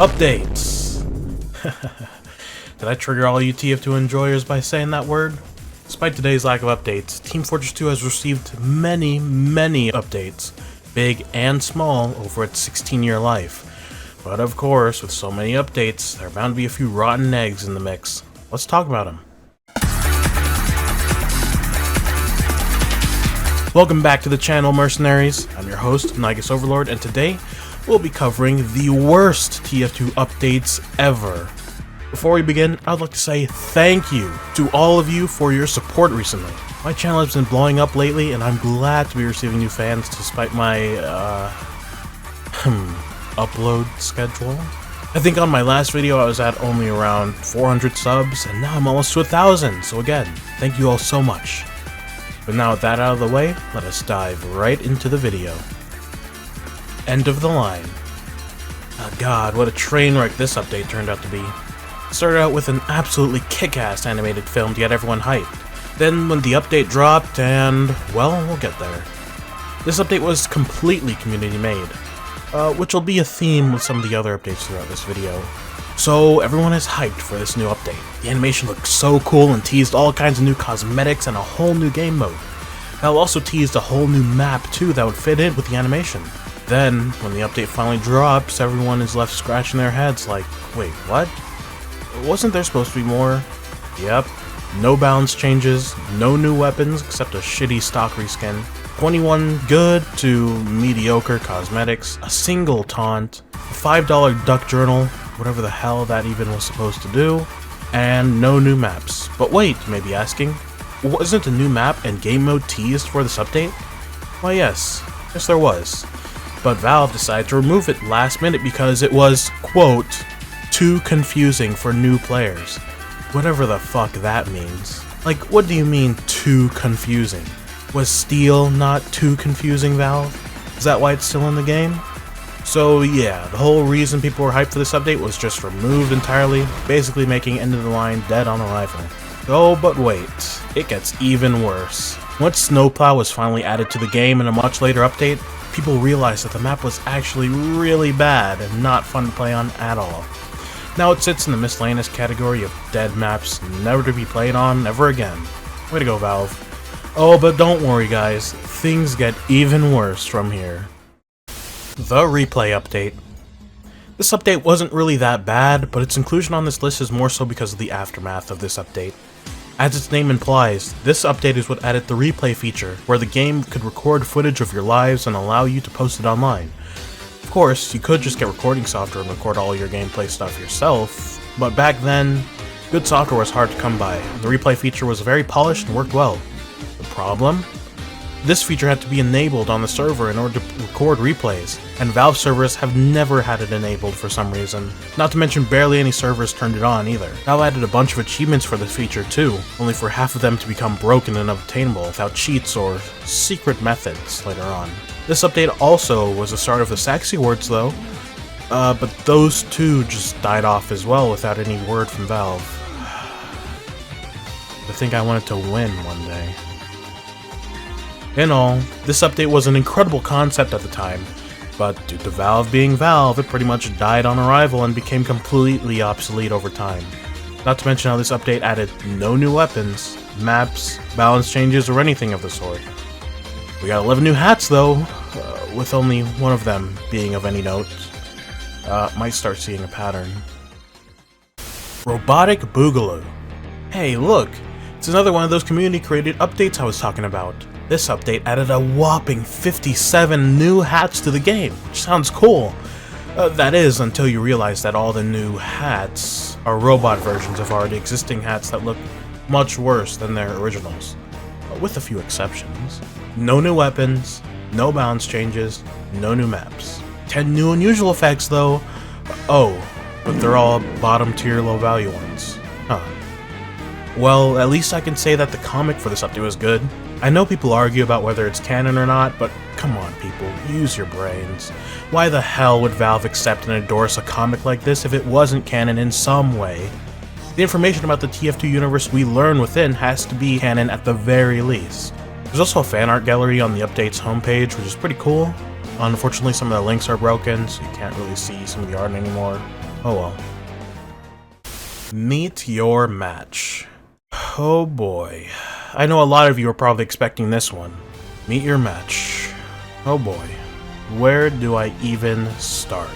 Updates! Did I trigger all you TF2 enjoyers by saying that word? Despite today's lack of updates, Team Fortress 2 has received many updates, big and small, over its 16-year life. But of course, with so many updates, there are bound to be a few rotten eggs in the mix. Let's talk about them. Welcome back to the channel, mercenaries. I'm your host, Overlord, and today we'll be covering the worst TF2 updates ever. Before we begin, I'd like to say thank you to all of you for your support recently. My channel has been blowing up lately, and I'm glad to be receiving new fans despite my, upload schedule. I think on my last video I was at only around 400 subs, and now I'm almost to 1,000, so again, thank you all so much. But now with that out of the way, let us dive right into the video. End of the line. Oh god, what a train wreck this update turned out to be. It started out with an absolutely kick-ass animated film to get everyone hyped. Then when the update dropped and, well, we'll get there. This update was completely community made, which will be a theme with some of the other updates throughout this video. So everyone is hyped for this new update. The animation looked so cool and teased all kinds of new cosmetics and a whole new game mode. Valve also teased a whole new map too that would fit in with the animation. Then, when the update finally drops, everyone is left scratching their heads like, wait, what? Wasn't there supposed to be more? Yep. No balance changes, no new weapons except a shitty stock reskin, 21 good to mediocre cosmetics, a single taunt, a $5 duck journal, whatever the hell that even was supposed to do, and no new maps. But wait, you may be asking, wasn't a new map and game mode teased for this update? Why yes there was. But Valve decided to remove it last minute because it was, quote, too confusing for new players. Whatever the fuck that means. Like, what do you mean, too confusing? Was Steel not too confusing, Valve? Is that why it's still in the game? So yeah, the whole reason people were hyped for this update was just removed entirely, basically making End of the Line dead on arrival. Oh, but wait, it gets even worse. Once Snowplow was finally added to the game in a much later update, people realized that the map was actually really bad and not fun to play on at all. Now it sits in the miscellaneous category of dead maps never to be played on ever again. Way to go, Valve. Oh, but don't worry guys, things get even worse from here. The Replay Update. This update wasn't really that bad, but its inclusion on this list is more so because of the aftermath of this update. As its name implies, this update is what added the replay feature, where the game could record footage of your lives and allow you to post it online. Of course, you could just get recording software and record all your gameplay stuff yourself, but back then, good software was hard to come by, and the replay feature was very polished and worked well. The problem? This feature had to be enabled on the server in order to record replays, and Valve servers have never had it enabled for some reason. Not to mention barely any servers turned it on either. Valve added a bunch of achievements for this feature too, only for half of them to become broken and unobtainable without cheats or secret methods later on. This update also was the start of the Saxy Awards though, but those two just died off as well without any word from Valve. I think I wanted to win one day. In all, this update was an incredible concept at the time, but due to Valve being Valve, it pretty much died on arrival and became completely obsolete over time. Not to mention how this update added no new weapons, maps, balance changes, or anything of the sort. We got 11 new hats though, with only one of them being of any note. Might start seeing a pattern. Robotic Boogaloo. Hey look, it's another one of those community-created updates I was talking about. This update added a whopping 57 new hats to the game, which sounds cool. That is, until you realize that all the new hats are robot versions of already existing hats that look much worse than their originals, with a few exceptions. No new weapons, no balance changes, no new maps. 10 new unusual effects though. Oh, but they're all bottom tier low value ones. Huh. Well, at least I can say that the comic for this update was good. I know people argue about whether it's canon or not, but come on people, use your brains. Why the hell would Valve accept and endorse a comic like this if it wasn't canon in some way? The information about the TF2 universe we learn within has to be canon at the very least. There's also a fan art gallery on the update's homepage, which is pretty cool. Unfortunately, some of the links are broken, so you can't really see some of the art anymore. Oh well. Meet your match. Oh boy. I know a lot of you are probably expecting this one. Meet your match. Oh boy. Where do I even start?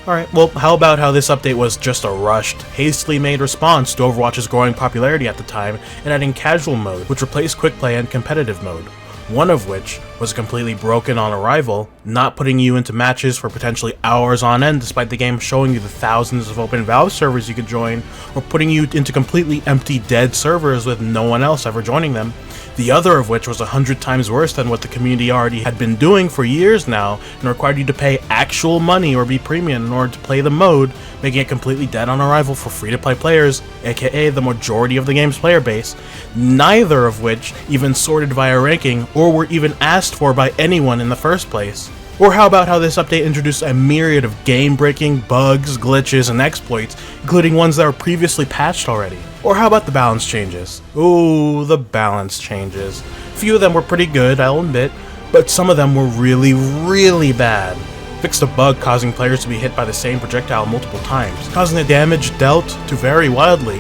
Alright, well, how about how this update was just a rushed, hastily made response to Overwatch's growing popularity at the time and adding casual mode, which replaced quick play and competitive mode. One of which was completely broken on arrival, not putting you into matches for potentially hours on end despite the game showing you the thousands of open Valve servers you could join, or putting you into completely empty dead servers with no one else ever joining them. The other of which was 100 times worse than what the community already had been doing for years now, and required you to pay actual money or be premium in order to play the mode, making it completely dead on arrival for free-to-play players, aka the majority of the game's player base, neither of which even sorted via ranking or were even asked for by anyone in the first place. Or how about how this update introduced a myriad of game-breaking bugs, glitches, and exploits, including ones that were previously patched already? Or how about the balance changes? Ooh, the balance changes. A few of them were pretty good, I'll admit, but some of them were really, really bad. Fixed a bug causing players to be hit by the same projectile multiple times, causing the damage dealt to vary wildly.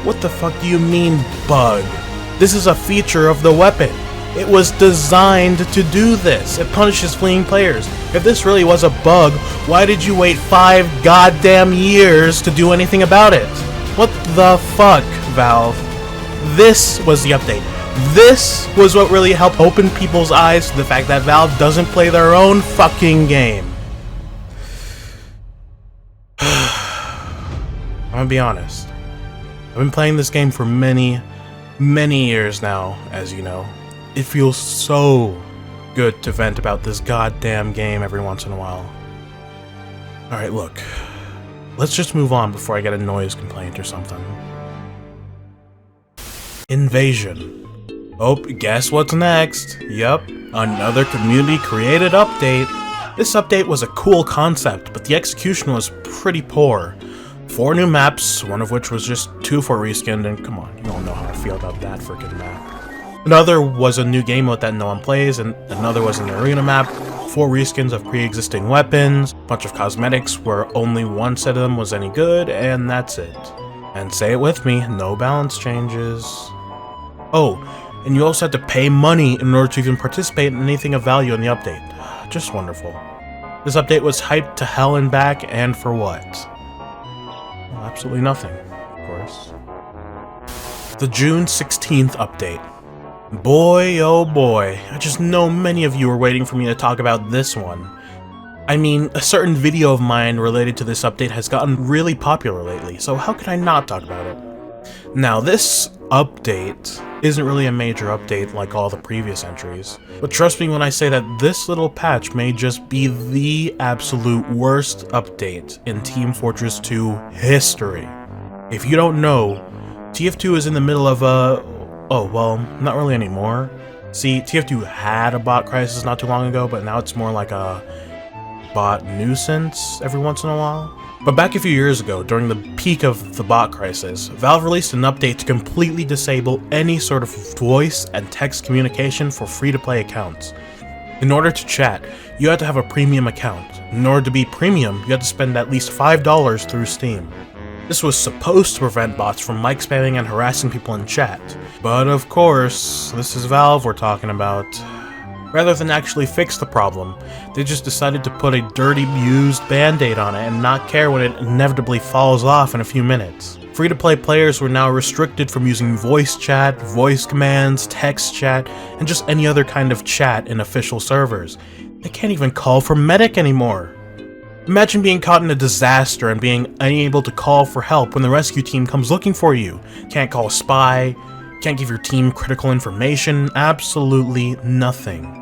What the fuck do you mean, bug? This is a feature of the weapon. It was designed to do this. It punishes fleeing players. If this really was a bug, why did you wait 5 goddamn years to do anything about it? What the fuck, Valve? This was the update. This was what really helped open people's eyes to the fact that Valve doesn't play their own fucking game. I'm gonna be honest. I've been playing this game for many, many years now, as you know. It feels so good to vent about this goddamn game every once in a while. Alright, look. Let's just move on before I get a noise complaint or something. Invasion. Oh, guess what's next? Yup, another community-created update. This update was a cool concept, but the execution was pretty poor. 4 new maps, one of which was just 2 for reskinned, and come on, you all know how I feel about that freaking map. Another was a new game mode that no one plays, and another was an arena map, 4 reskins of pre-existing weapons, a bunch of cosmetics where only one set of them was any good, and that's it. And say it with me, no balance changes. Oh, and you also had to pay money in order to even participate in anything of value in the update. Just wonderful. This update was hyped to hell and back, and for what? Well, absolutely nothing, of course. The June 16th update. Boy, oh boy, I just know many of you are waiting for me to talk about this one. I mean, a certain video of mine related to this update has gotten really popular lately, so how could I not talk about it? Now, this update isn't really a major update like all the previous entries, but trust me when I say that this little patch may just be the absolute worst update in Team Fortress 2 history. If you don't know, TF2 is in the middle of a... Oh, well, not really anymore. See, TF2 had a bot crisis not too long ago, but now it's more like a bot nuisance every once in a while. But back a few years ago, during the peak of the bot crisis, Valve released an update to completely disable any sort of voice and text communication for free-to-play accounts. In order to chat, you had to have a premium account. In order to be premium, you had to spend at least $5 through Steam. This was supposed to prevent bots from mic spamming and harassing people in chat. But of course, this is Valve we're talking about. Rather than actually fix the problem, they just decided to put a dirty, used band-aid on it and not care when it inevitably falls off in a few minutes. Free-to-play players were now restricted from using voice chat, voice commands, text chat, and just any other kind of chat in official servers. They can't even call for medic anymore. Imagine being caught in a disaster and being unable to call for help when the rescue team comes looking for you. Can't call a spy, can't give your team critical information, absolutely nothing.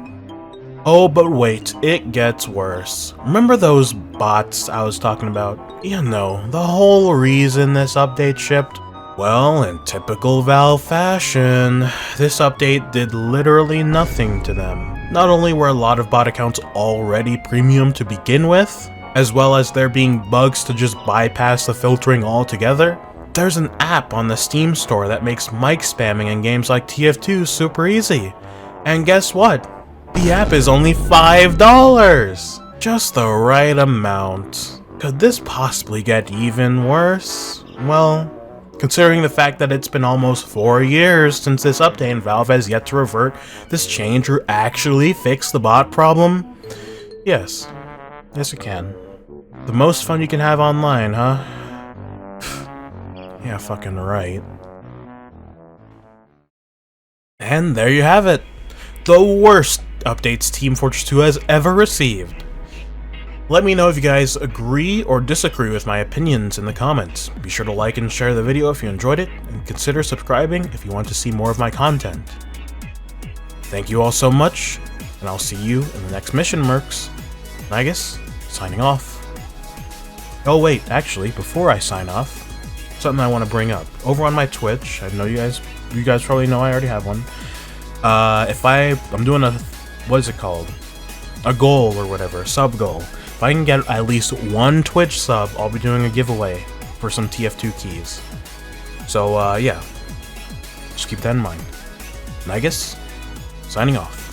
Oh, but wait, it gets worse. Remember those bots I was talking about? You know, the whole reason this update shipped? Well, in typical Valve fashion, this update did literally nothing to them. Not only were a lot of bot accounts already premium to begin with, as well as there being bugs to just bypass the filtering altogether, there's an app on the Steam store that makes mic spamming in games like TF2 super easy. And guess what? The app is only $5! Just the right amount. Could this possibly get even worse? Well, considering the fact that it's been almost 4 years since this update and Valve has yet to revert this change or actually fix the bot problem, yes. Yes, it can. The most fun you can have online, huh? Yeah, fucking right. And there you have it. The worst updates Team Fortress 2 has ever received. Let me know if you guys agree or disagree with my opinions in the comments. Be sure to like and share the video if you enjoyed it, and consider subscribing if you want to see more of my content. Thank you all so much, and I'll see you in the next mission, Mercs. Nagus, signing off. Oh wait, actually, before I sign off, something I want to bring up. Over on my Twitch, I know you guys probably know I already have one. I'm doing a, what is it called? A goal or whatever, a sub goal. If I can get at least 1 Twitch sub, I'll be doing a giveaway for some TF2 keys. So, yeah. Just keep that in mind. Nagus, signing off.